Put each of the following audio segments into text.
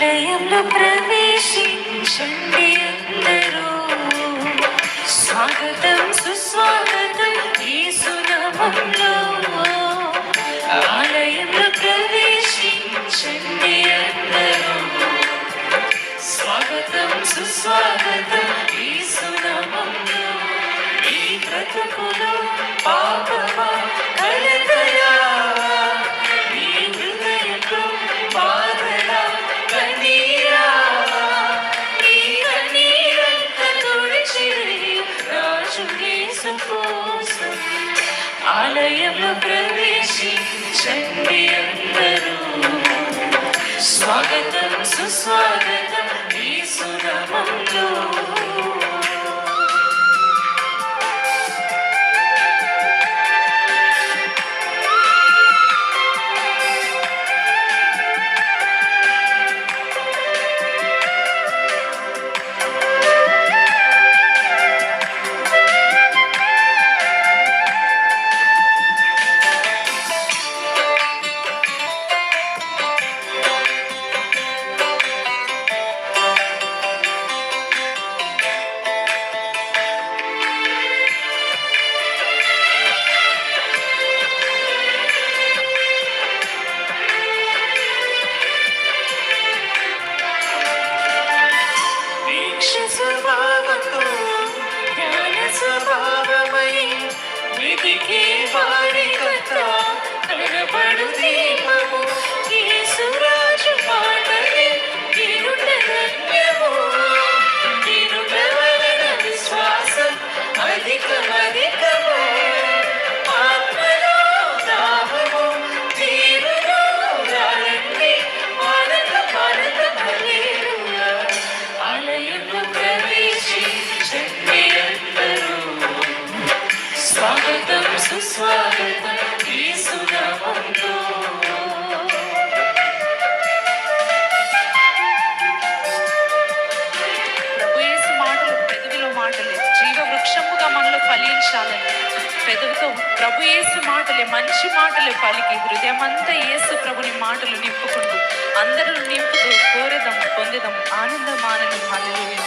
ఆలయంలో ప్రవేశించండి అందరూ, స్వాగతం సుస్వాగతం యేసు నామములో. ఆలయంలో ప్రవేశించండి అందరూ, స్వాగతం సుస్వాగతం యేసు నామములో. ఈ బ్రతుకులో పాపమా కలతలా, ఈ హృదయంలో బాధలా కన్నీరా, ఈ కన్నీరంతా తుడిచివేయి రాజు యేసు కోసం. ఆలయంలో ప్రవేశించండి అందరూ, స్వాగతం సుస్వాగతం యేసు నామములో. స్వభావంతో జ్ఞాన స్వభావమై వెతికే వారి కథ కనబడు దీపము. యేసురాజు మాటలే వినుట ధన్యము, వినుట వలన విశ్వాసం అధికమధికము. ఆత్మలో దాహము తీరును రండి, ఆనందం ఆనందం హల్లెలూయా. ఆలయంలో ప్రవేశించండి అందరూ, స్వాగతం సుస్వాగతం యేసు నామములో. ప్రభు యేసు మాటలు పెదవిలో మాటలే జీవవృక్షముగా మనలో ఫలించాలని, పెదవితో ప్రభు యేసు మాటలే మంచి మాటలే పలికి హృదయమంతా యేసు ప్రభుని మాటలు నింపుకుంటూ అందరూ నింపుతూ కోరెదం పొందేదం ఆనందం ఆనందం హల్లెలూయా.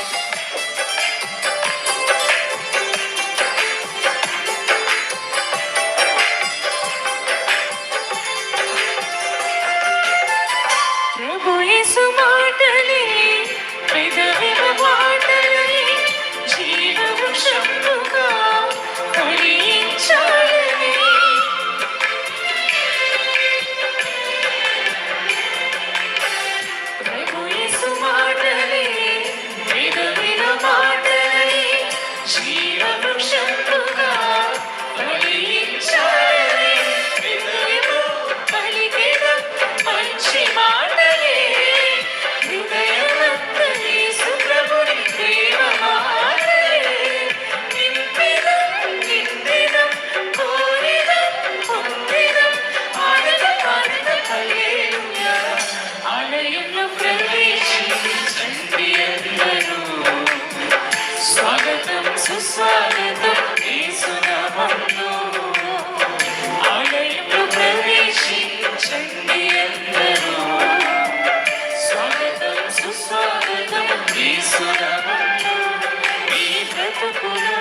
ప్రభు యేసు మాటలే పెదవిల మాటలే జీవవృక్షముగా ఫలించాలని. ప్రభు యేసు మాటలే పెదవిల మాటలే జీవవృక్షముగా ఫలించాలని. పెదవిలో పలికెదం మంచి మాటలే, హృదయమంతా యేసు ప్రభుని ప్రేమ మాటలే. నింపెదం నిందెదం కోరెదం పొందెదం ఆనందం ఆనందం హల్లెలూయా. ఆలయంలో ప్రవేశించండి అందరూ, స్వాగతం సుస్వాగతం యేసు నామములో. ఆలయంలో ప్రవేశించండి అందరూ, స్వాగతం సుస్వాగతం యేసు నామములో. ఈ బ్రతుకులో